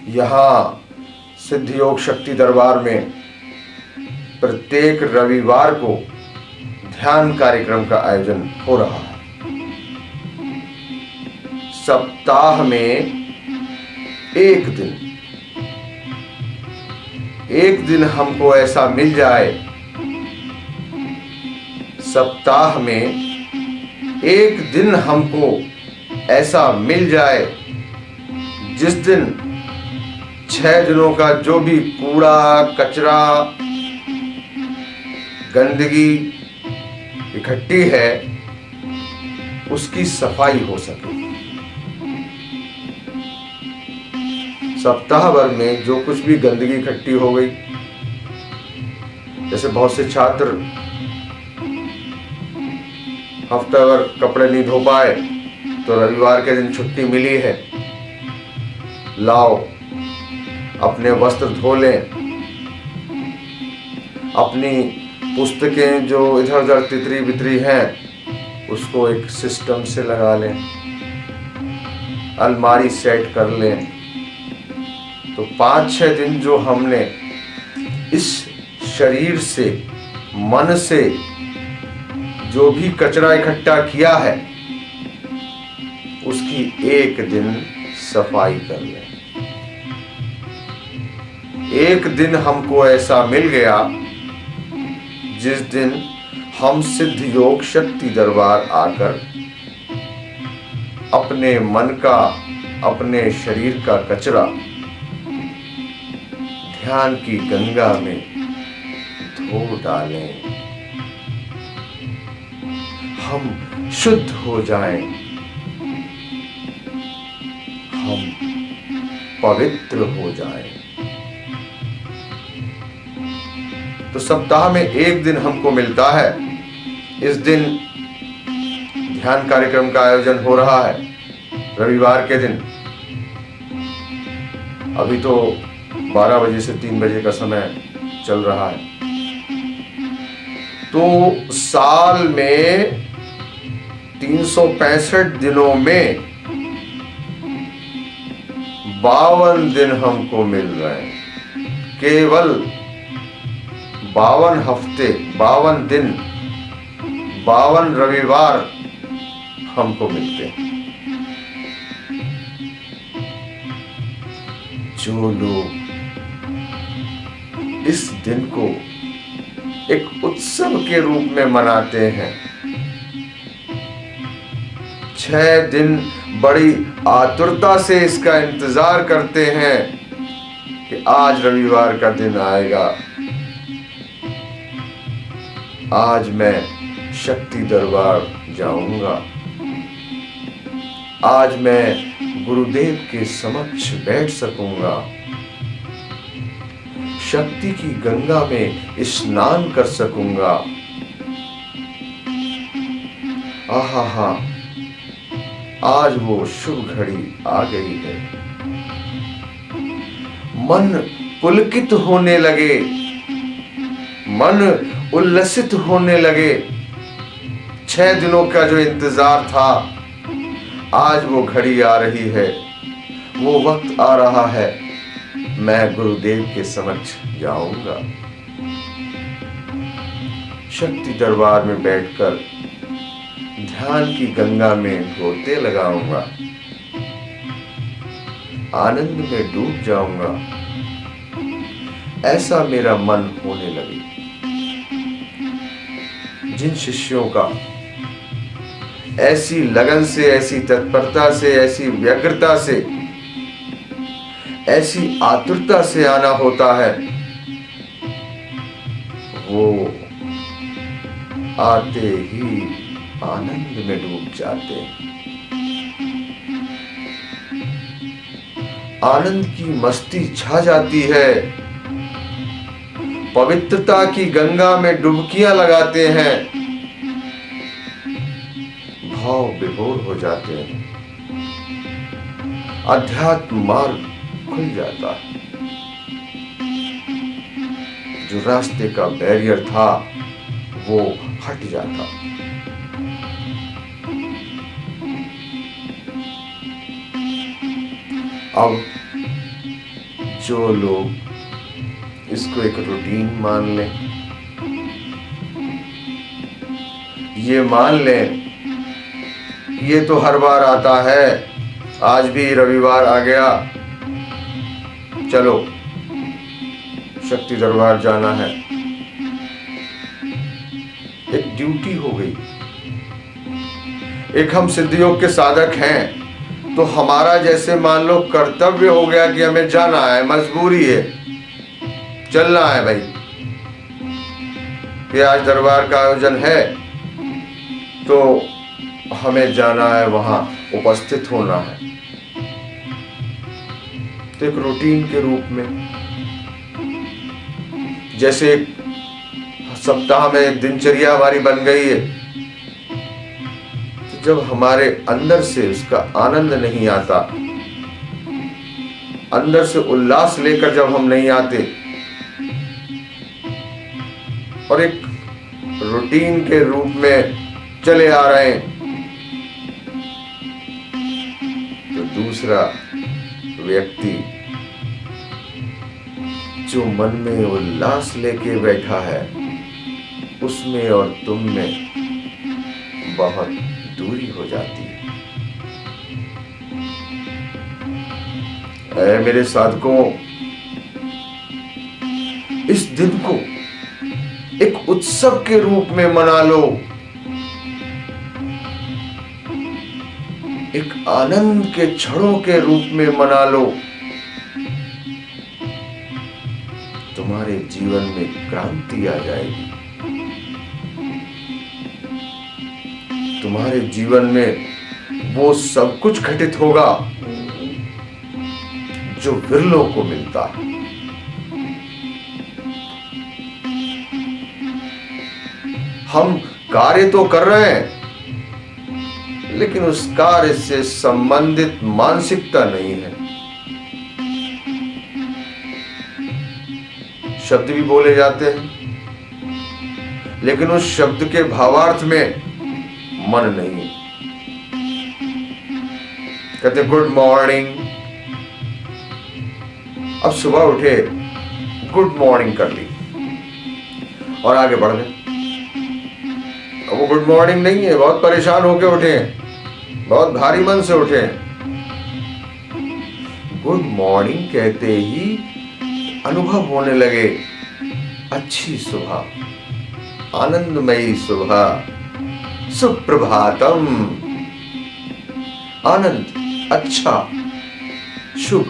यहाँ सिद्ध योग शक्ति दरबार में प्रत्येक रविवार को ध्यान कार्यक्रम का आयोजन हो रहा है। सप्ताह में एक दिन हमको ऐसा मिल जाए, सप्ताह में एक दिन हमको ऐसा मिल जाए जिस दिन 6 दिनों का जो भी कूड़ा कचरा गंदगी इकट्ठी है उसकी सफाई हो सके। सप्ताह भर में जो कुछ भी गंदगी इकट्ठी हो गई, जैसे बहुत से छात्र हफ्ता भर कपड़े नहीं धो पाए तो रविवार के दिन छुट्टी मिली है, लाओ अपने वस्त्र धो लें, अपनी पुस्तकें जो इधर उधर तितरी बितरी हैं उसको एक सिस्टम से लगा लें, अलमारी सेट कर लें। तो 5-6 दिन जो हमने इस शरीर से मन से जो भी कचरा इकट्ठा किया है उसकी एक दिन सफाई कर लें। एक दिन हमको ऐसा मिल गया जिस दिन हम सिद्ध योग शक्ति दरबार आकर अपने मन का, अपने शरीर का कचरा ध्यान की गंगा में धो डालें, हम शुद्ध हो जाएं, हम पवित्र हो जाएं। तो सप्ताह में एक दिन हमको मिलता है, इस दिन ध्यान कार्यक्रम का आयोजन हो रहा है रविवार के दिन। अभी तो 12 बजे से 3 बजे का समय चल रहा है। तो साल में 365 दिनों में 52 दिन हमको मिल रहे हैं। केवल 52 हफ्ते, 52 दिन, 52 रविवार हमको मिलते हैं। जो लोग इस दिन को एक उत्सव के रूप में मनाते हैं, 6 दिन बड़ी आतुरता से इसका इंतजार करते हैं कि आज रविवार का दिन आएगा, आज मैं शक्ति दरबार जाऊंगा, आज मैं गुरुदेव के समक्ष बैठ सकूंगा, शक्ति की गंगा में स्नान कर सकूंगा। आहा, आज वो शुभ घड़ी आ गई है। मन पुलकित होने लगे, मन उल्लसित होने लगे। 6 दिनों का जो इंतजार था, आज वो घड़ी आ रही है, वो वक्त आ रहा है, मैं गुरुदेव के समक्ष जाऊंगा। शक्ति दरबार में बैठकर ध्यान की गंगा में गोते लगाऊंगा, आनंद में डूब जाऊंगा, ऐसा मेरा मन होने लगे। जिन शिष्यों का ऐसी लगन से, ऐसी तत्परता से, ऐसी व्यग्रता से, ऐसी आतुरता से आना होता है, वो आते ही आनंद में डूब जाते हैं। आनंद की मस्ती छा जाती है, पवित्रता की गंगा में डुबकियां लगाते हैं, भाव विभोर हो जाते हैं, अध्यात्म मार्ग खुल जाता है। जो रास्ते का बैरियर था वो हट जाता। अब जो लोग इसको एक रूटीन मान लें, ये मान लें ये तो हर बार आता है, आज भी रविवार आ गया, चलो शक्ति दरबार जाना है, एक ड्यूटी हो गई। एक हम सिद्ध योग के साधक हैं तो हमारा जैसे मान लो कर्तव्य हो गया कि हमें जाना है, मजबूरी है, चलना है भाई कि आज दरबार का आयोजन है तो हमें जाना है, वहां उपस्थित होना है। तो एक रूटीन के रूप में, जैसे एक सप्ताह में एक दिनचर्या हमारी बन गई है, तो जब हमारे अंदर से उसका आनंद नहीं आता, अंदर से उल्लास लेकर जब हम नहीं आते और एक रूटीन के रूप में चले आ रहे हैं, तो दूसरा व्यक्ति जो मन में उल्लास लेके बैठा है, उसमें और तुम में बहुत दूरी हो जाती है। ऐ मेरे साधकों, इस दिन को एक उत्सव के रूप में मना लो, एक आनंद के क्षणों के रूप में मना लो। तुम्हारे जीवन में क्रांति आ जाएगी, तुम्हारे जीवन में वो सब कुछ घटित होगा जो विरलों को मिलता है। हम कार्य तो कर रहे हैं, लेकिन उस कार्य से संबंधित मानसिकता नहीं है। शब्द भी बोले जाते हैं, लेकिन उस शब्द के भावार्थ में मन नहीं। कहते गुड मॉर्निंग, अब सुबह उठे गुड मॉर्निंग कर ली और आगे बढ़ गए। अब वो गुड मॉर्निंग नहीं है, बहुत परेशान होके उठे हैं, बहुत भारी मन से उठे हैं। गुड मॉर्निंग कहते ही अनुभव होने लगे अच्छी सुबह, आनंदमयी सुबह, सुप्रभातम, आनंद, अच्छा, शुभ।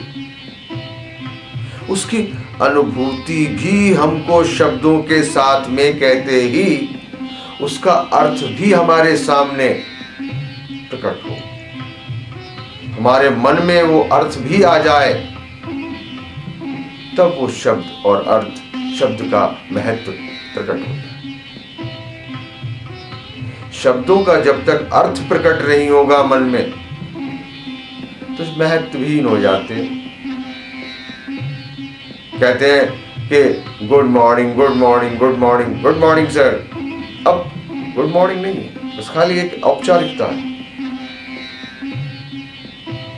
उसकी अनुभूति भी हमको शब्दों के साथ में कहते ही उसका अर्थ भी हमारे सामने प्रकट हो, हमारे मन में वो अर्थ भी आ जाए, तब वो शब्द और अर्थ, शब्द का महत्व प्रकट होता है। शब्दों का जब तक अर्थ प्रकट नहीं होगा मन में, तो महत्वहीन हो जाते हैं। कहते हैं कि good morning, good morning, good morning, good morning sir. अब गुड मॉर्निंग नहीं है, बस खाली एक औपचारिकता है,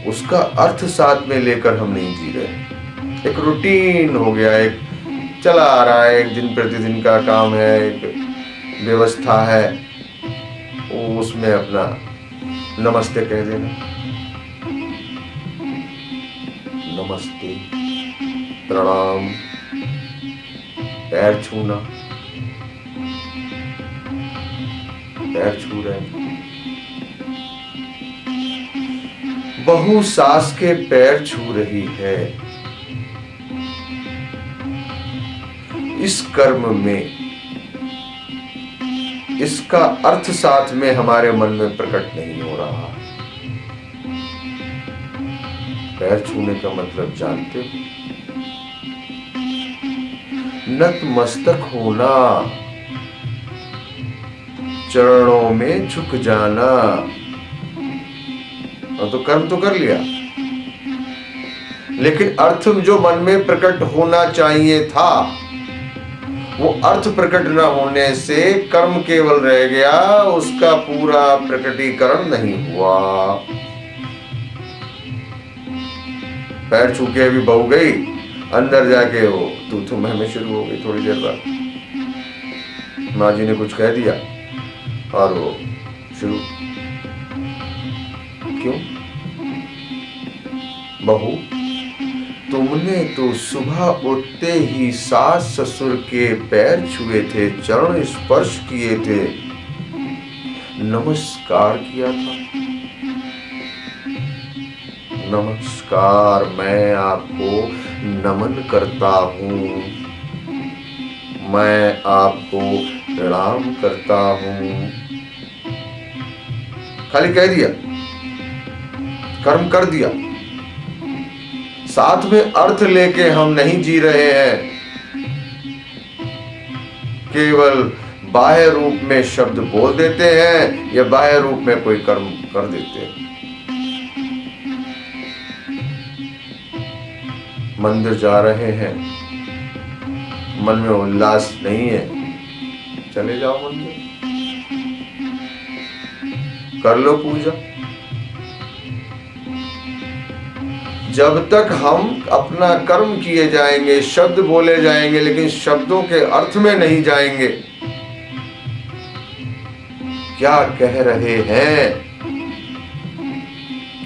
उसका अर्थ साथ में लेकर हम नहीं जी रहे। एक रूटीन हो गया, एक चला आ रहा है, एक दिन प्रतिदिन का काम है, एक व्यवस्था है, उसमें अपना नमस्ते कह देना, नमस्ते, प्रणाम, पैर छूना, पैर छू रहे हैं। बहू सास के पैर छू रही है, इस कर्म में इसका अर्थ साथ में हमारे मन में प्रकट नहीं हो रहा। पैर छूने का मतलब जानते हो? नतमस्तक होना, चरणों में झुक जाना। तो कर्म तो कर लिया, लेकिन अर्थ जो मन में प्रकट होना चाहिए था, वो अर्थ प्रकट न होने से कर्म केवल रह गया, उसका पूरा प्रकटीकरण नहीं हुआ। पैर छू के भी बहू गई, अंदर जाके वो तू में शुरू हो गई। थोड़ी देर बाद माँ जी ने कुछ कह दिया और वो शुरू। क्यों? बहू, तुमने तो सुबह उठते ही सास ससुर के पैर छुए थे, चरण स्पर्श किए थे, नमस्कार किया था। नमस्कार, मैं आपको नमन करता हूं, मैं आपको प्रणाम करता हूं। खाली कह दिया, कर्म कर दिया, साथ में अर्थ लेके हम नहीं जी रहे हैं। केवल बाह्य रूप में शब्द बोल देते हैं या बाह्य रूप में कोई कर्म कर देते हैं। मंदिर जा रहे हैं, मन में उल्लास नहीं है, चले जाओ मंदिर, कर लो पूजा। जब तक हम अपना कर्म किए जाएंगे, शब्द बोले जाएंगे, लेकिन शब्दों के अर्थ में नहीं जाएंगे, क्या कह रहे हैं,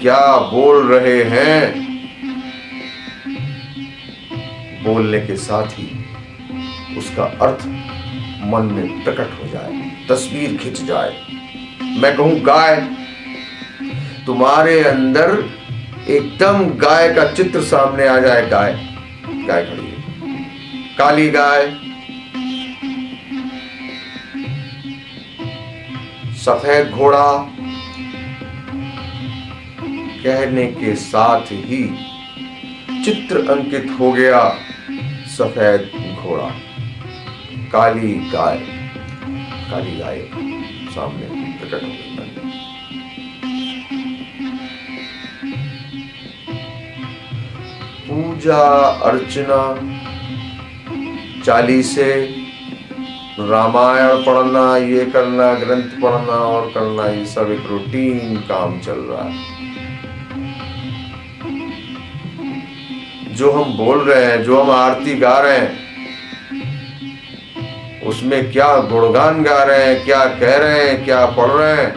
क्या बोल रहे हैं, बोलने के साथ ही उसका अर्थ मन में प्रकट हो जाए, तस्वीर खिंच जाए। मैं कहूं गाय, तुम्हारे अंदर एकदम गाय का चित्र सामने आ जाए। गाय खड़ी है, काली गाय, सफेद घोड़ा, कहने के साथ ही चित्र अंकित हो गया। सफेद घोड़ा, काली गाय सामने प्रकट हो गई। पूजा अर्चना, चालीसे, रामायण पढ़ना, ये करना, ग्रंथ पढ़ना और करना, ये सब एक रूटीन काम चल रहा है। जो हम बोल रहे हैं, जो हम आरती गा रहे हैं, उसमें क्या गुणगान गा रहे हैं, क्या कह रहे हैं, क्या पढ़ रहे हैं,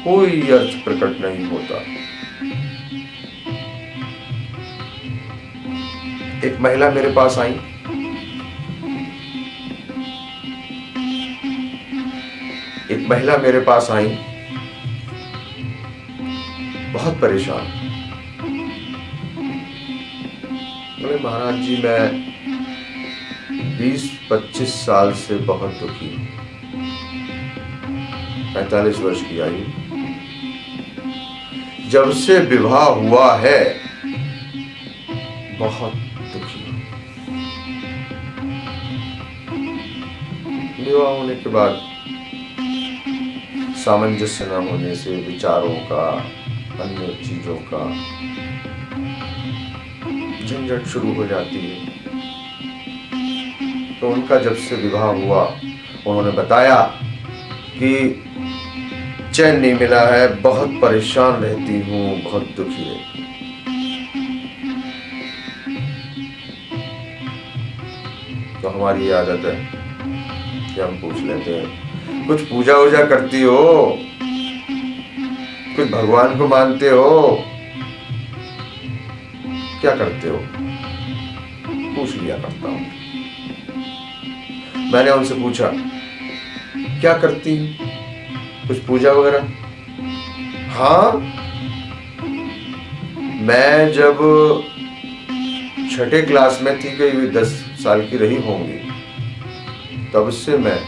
कोई अर्थ प्रकट नहीं होता। एक महिला मेरे पास आई, बहुत परेशान। बोले महाराज जी, मैं 20-25 साल से बहुत दुखी हूं, 45 वर्ष की आयु, जब से विवाह हुआ है बहुत दुखी हूं। विवाह होने के बाद सामंजस्य न होने से विचारों का, अन्य चीजों का झंझट शुरू हो जाती है। तो उनका जब से विवाह हुआ, उन्होंने बताया कि चैन नहीं मिला है, बहुत परेशान रहती हूँ, बहुत दुखी रहती हूँ। तो हमारी ये आदत है कि हम पूछ लेते हैं, कुछ पूजा वूजा करती हो, कुछ भगवान को मानते हो, क्या करते हो? पूछ लिया करता हूं। मैंने उनसे पूछा, क्या करती हूं, कुछ पूजा वगैरह? हाँ, मैं जब 6ठी क्लास में थी, करीब 10 साल की रही होंगी, तब से मैं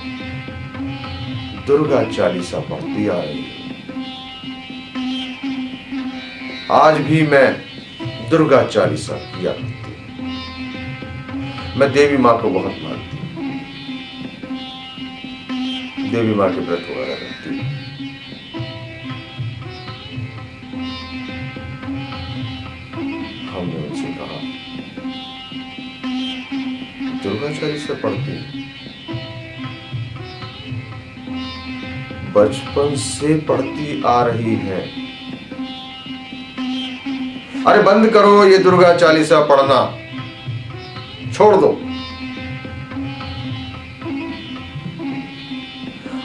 दुर्गा चालीसा पढ़ती आ रही हूं। आज भी मैं दुर्गा चालीसा किया करती हूं। मैं देवी माँ को बहुत मानती हूँ, देवी माँ के व्रत वगैरह करती हूँ। हमने उनसे कहा, दुर्गा चालीसा पढ़ती हूँ, बचपन से पढ़ती आ रही है, अरे बंद करो ये दुर्गा चालीसा पढ़ना, छोड़ दो।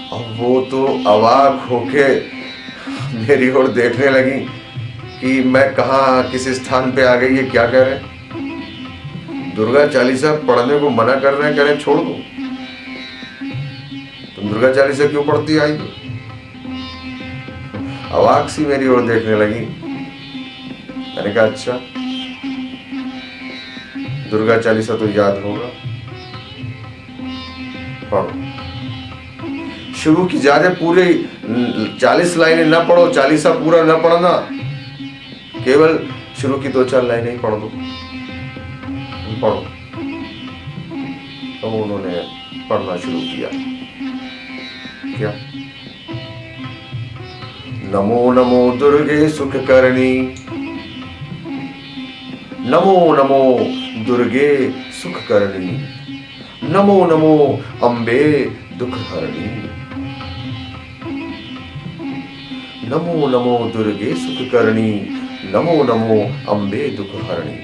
अब वो तो अवाक होके मेरी ओर देखने लगी कि मैं कहाँ किस स्थान पे आ गई, ये क्या कह रहे हैं, दुर्गा चालीसा पढ़ने को मना कर रहे हैं, कह रहे हैं छोड़ दो। तुम दुर्गा चालीसा क्यों पढ़ती आई? अवाक सी मेरी ओर देखने लगी। मैंने कहा अच्छा, दुर्गा चालीसा तो याद होगा, पढ़ो। शुरू की ज्यादा पूरे 40 लाइनें ना पढ़ो, चालीसा पूरा ना पढ़ना, केवल शुरू की 2-4 लाइनें ही पढ़ दो, पढ़ो। तो उन्होंने पढ़ना शुरू किया। क्या? नमो नमो दुर्गे सुख करणी, नमो नमो दुर्गे सुख करणी, नमो नमो अम्बे दुख हरणी, नमो नमो दुर्गे सुख करणी, नमो नमो अम्बे दुख हरणी।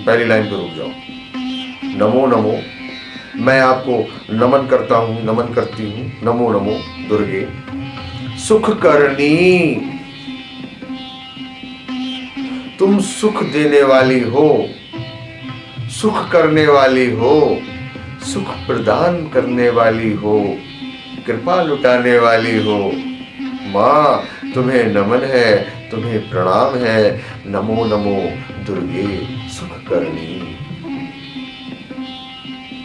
पहली लाइन पर रुक जाओ। नमो नमो, मैं आपको नमन करता हूं, नमन करती हूं, नमो नमो दुर्गे सुख करनी, तुम सुख देने वाली हो, सुख करने वाली हो, सुख प्रदान करने वाली हो, कृपा लुटाने वाली हो। मां तुम्हें नमन है, तुम्हें प्रणाम है, नमो नमो दुर्गे सुख करनी।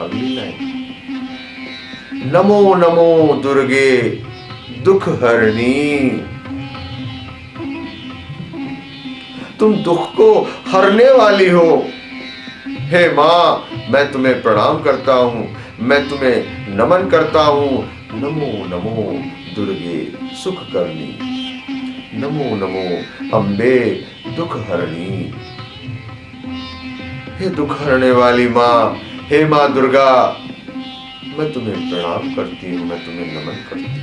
अगली लाइन, नमो नमो दुर्गे दुख हरणी, तुम दुख को हरने वाली हो। हे मां मैं तुम्हें प्रणाम करता हूं, मैं तुम्हें नमन करता हूं, नमो नमो दुर्गे सुख करनी, नमो नमो अम्बे दुख हरणी। हे दुख हरने वाली मां, हे मां दुर्गा, मैं तुम्हें प्रणाम करती हूं, मैं तुम्हें नमन करती हूं।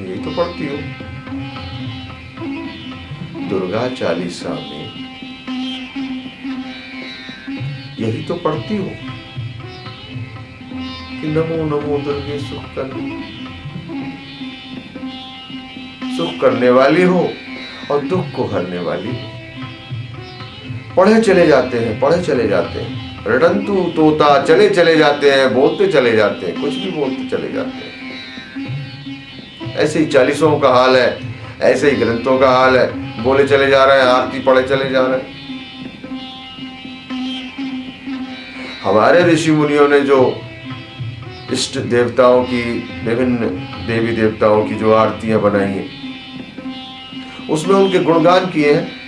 यही तो पढ़ती हो दुर्गा चालीसा में, यही तो पढ़ती हो कि नमो नमो दुर्गे सुख करनी, सुख करने वाली हो और दुख को हरने वाली हो। पढ़े चले जाते हैं, पढ़े चले जाते हैं, रटंतु तोता चले चले जाते हैं, बोलते चले जाते हैं, कुछ भी बोलते चले जाते हैं। ऐसे ही चालीसों का हाल है, ऐसे ही ग्रंथों का हाल है, बोले चले जा रहे हैं, आरती पढ़े चले जा रहे हैं। हमारे ऋषि मुनियों ने जो इष्ट देवताओं की, विभिन्न देवी देवताओं की जो आरतियां बनाई हैं, उसमें उनके गुणगान किए हैं।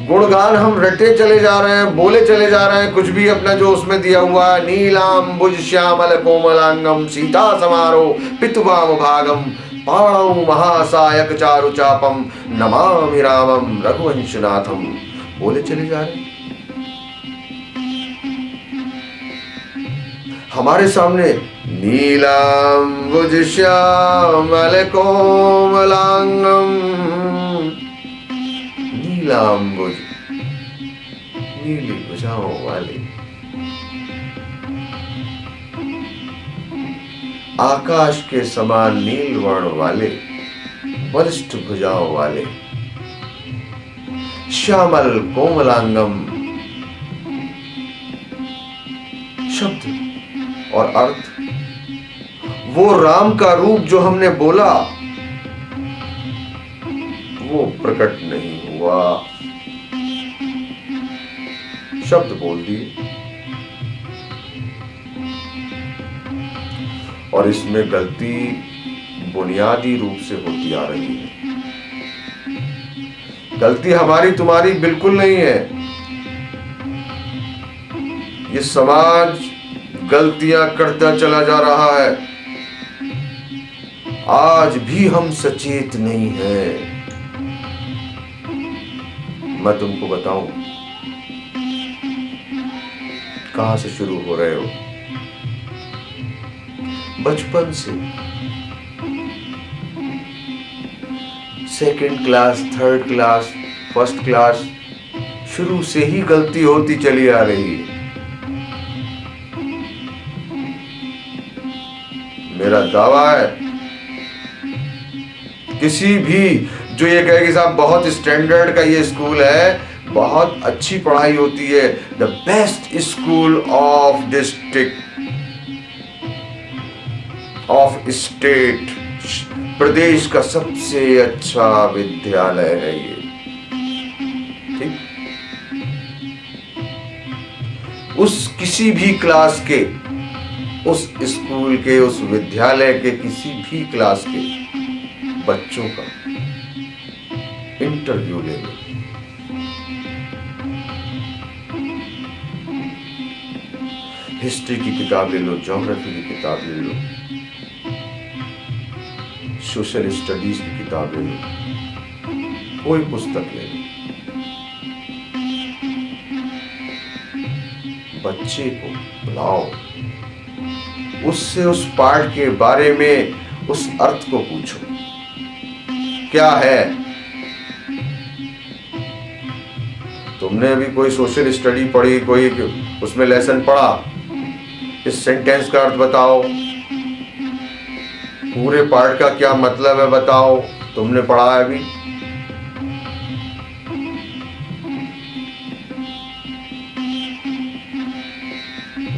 गुणगान हम रटे चले जा रहे हैं, बोले चले जा रहे हैं, कुछ भी अपना जो उसमें दिया हुआ है, नीलांबुज श्यामल कोमलांगम सीता समारो पितुवाम भागम पाणौ महासायक चारु चापम नमामि रामम रघुवंशनाथम, बोले चले जा रहे हैं। हमारे सामने नीलांबुज श्यामल कोमलांगम, नीलांबुज नीली भुजाओं वाले, आकाश के समान नील वर्ण वाले, बलिष्ठ भुजाओं वाले, श्यामल कोमलांगम। शब्द और अर्थ, वो राम का रूप जो हमने बोला वो प्रकट नहीं हुआ, शब्द बोल दिए। और इसमें गलती बुनियादी रूप से होती आ रही है। गलती हमारी तुम्हारी बिल्कुल नहीं है, ये समाज गलतियां करता चला जा रहा है। आज भी हम सचेत नहीं हैं। मैं तुमको बताऊं कहां से शुरू हो रहे हो। बचपन से second class, third class, first class, शुरू से ही गलती होती चली आ रही है। मेरा दावा है किसी भी जो ये कहे कि साहब बहुत स्टैंडर्ड का ये स्कूल है, बहुत अच्छी पढ़ाई होती है, the best school of district of state, प्रदेश का सबसे अच्छा विद्यालय है ये, ठीक। उस किसी भी क्लास के, उस स्कूल के, उस विद्यालय के किसी भी क्लास के बच्चों का इंटरव्यू ले लो। हिस्ट्री की किताब ले लो, ज्योग्राफी की किताब ले लो, सोशल स्टडीज की किताब ले लो, कोई पुस्तक ले लो। बच्चे को बुलाओ, उससे उस पाठ के बारे में, उस अर्थ को पूछो क्या है। तुमने अभी कोई सोशल स्टडी पढ़ी, कोई उसमें लेसन पढ़ा, इस सेंटेंस का अर्थ बताओ, पूरे पाठ का क्या मतलब है बताओ, तुमने पढ़ा है अभी?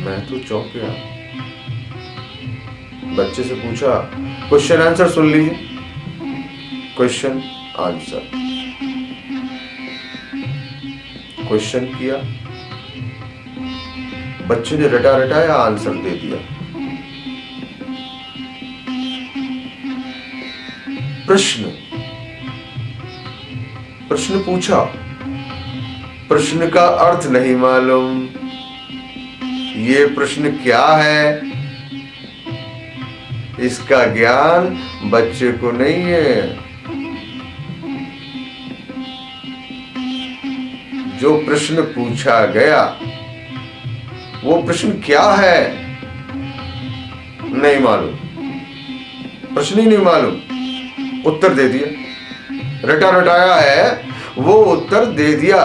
मैं तो चौंक गया। बच्चे से पूछा, क्वेश्चन आंसर सुन लीजिए, क्वेश्चन आंसर, क्वेश्चन किया, बच्चे ने रटा रटाया आंसर दे दिया। प्रश्न, प्रश्न पूछा, प्रश्न का अर्थ नहीं मालूम, ये प्रश्न क्या है, इसका ज्ञान बच्चे को नहीं है। जो प्रश्न पूछा गया वो प्रश्न क्या है नहीं मालूम, प्रश्न ही नहीं मालूम, उत्तर दे दिया, रटा रटाया है वो उत्तर दे दिया,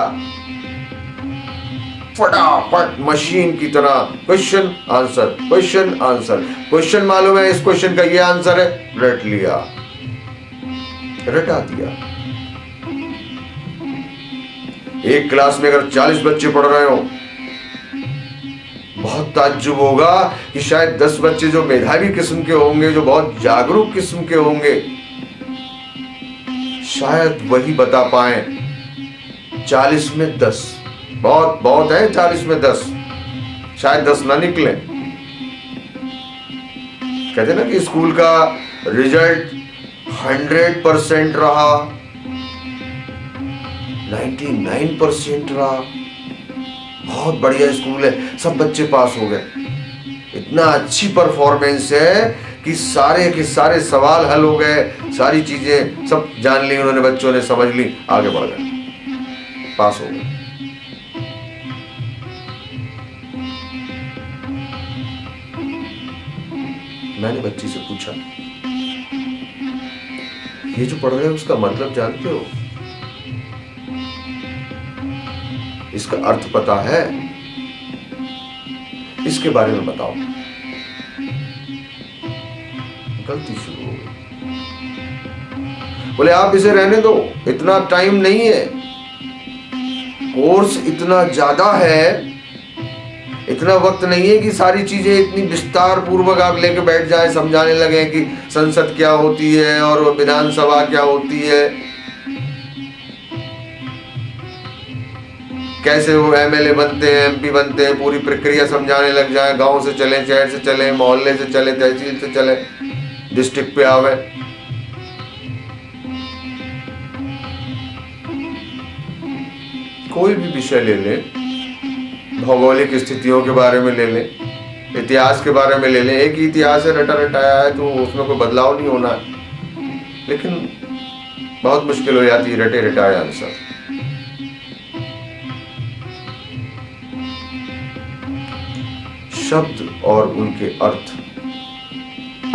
फटाफट मशीन की तरह question answer, question answer, question मालूम है इस क्वेश्चन का ये आंसर है, रट लिया, रटा दिया। एक क्लास में अगर 40 बच्चे पढ़ रहे हो, बहुत ताज्जुब होगा कि शायद 10 बच्चे जो मेधावी किस्म के होंगे, जो बहुत जागरूक किस्म के होंगे, शायद वही बता पाए 40 में 10, बहुत बहुत है 40 में 10, शायद 10 ना निकले। कहते ना कि स्कूल का रिजल्ट 100% रहा, 99% रहा, बहुत बढ़िया स्कूल है, सब बच्चे पास हो गए, इतना अच्छी परफॉर्मेंस है कि सारे के सारे सवाल हल हो गए, सारी चीजें सब जान ली उन्होंने, बच्चों ने समझ ली, आगे बढ़ गए, पास हो गए। मैंने बच्ची से पूछा, ये जो पढ़ रहे हो उसका मतलब जानते हो, इसका अर्थ पता है, इसके बारे में बताओ। गलती शुरू हो गई। बोले आप इसे रहने दो, इतना टाइम नहीं है, कोर्स इतना ज्यादा है, इतना वक्त नहीं है कि सारी चीजें इतनी विस्तार पूर्वक आप लेके बैठ जाए, समझाने लगे कि संसद क्या होती है और विधानसभा क्या होती है, कैसे वो एमएलए बनते हैं, एमपी बनते हैं, पूरी प्रक्रिया समझाने लग जाए, गांव से चले, शहर से चले, मोहल्ले से चले, तहसील से चले, डिस्ट्रिक्ट पे आवे। कोई भी विषय ले ले, भौगोलिक स्थितियों के बारे में ले ले, इतिहास के बारे में ले ले, एक ही इतिहास है, रटा रटाया है, तो उसमें कोई बदलाव नहीं होना है, लेकिन बहुत मुश्किल हो जाती है रटे रटाए आंसर। शब्द और उनके अर्थ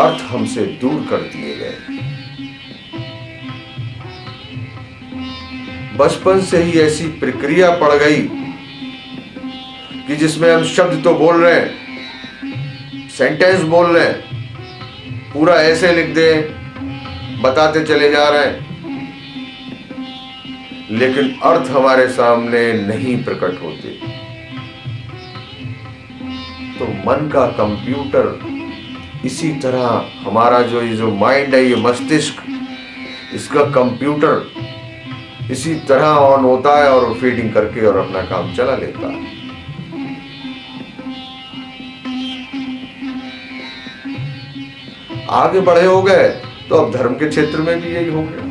अर्थ हमसे दूर कर दिए गए। बचपन से ही ऐसी प्रक्रिया पड़ गई कि जिसमें हम शब्द तो बोल रहे हैं, सेंटेंस बोल रहे हैं, पूरा ऐसे लिख दे, बताते चले जा रहे हैं, लेकिन अर्थ हमारे सामने नहीं प्रकट होते। तो मन का कंप्यूटर इसी तरह हमारा ये जो माइंड है, ये मस्तिष्क, इसका कंप्यूटर इसी तरह ऑन होता है और फीडिंग करके और अपना काम चला लेता है। आगे बढ़े हो गए तो अब धर्म के क्षेत्र में भी यही हो गया।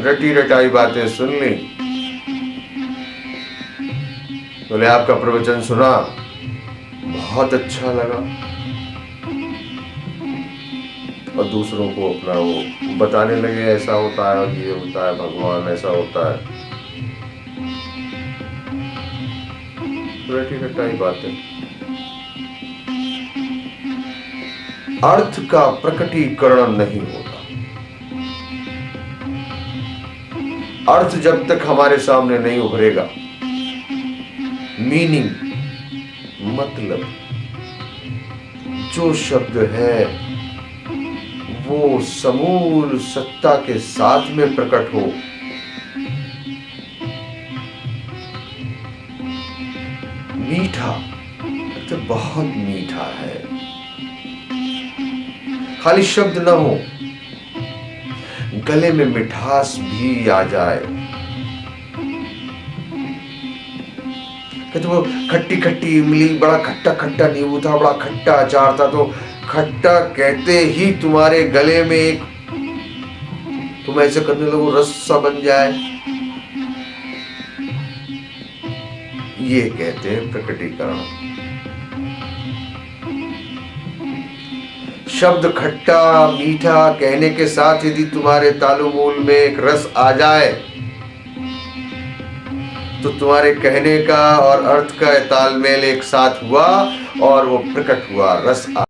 रटी रटाई बातें सुन ली, बोले आपका प्रवचन सुना, बहुत अच्छा लगा, और दूसरों को अपना वो बताने लगे ऐसा होता है और ये होता है, भगवान ऐसा होता है। रटी रटाई बातें। अर्थ का प्रकटीकरण नहीं होता। अर्थ जब तक हमारे सामने नहीं उभरेगा, मीनिंग, मतलब, जो शब्द है वो समूल सत्ता के साथ में प्रकट हो, मीठा तो बहुत मीठा है, खाली शब्द ना हो, गले में मिठास भी आ जाए। कहते वो खट्टी खट्टी इमली, बड़ा खट्टा खट्टा नींबू था, बड़ा खट्टा अचार था, तो खट्टा कहते ही तुम्हारे गले में एक, तुम ऐसे करने लगो, रस सा बन जाए। ये कहते हैं प्रकटीकरण। शब्द खट्टा मीठा कहने के साथ यदि तुम्हारे तालुमूल में एक रस आ जाए तो तुम्हारे कहने का और अर्थ का तालमेल एक साथ हुआ और वो प्रकट हुआ, रस आ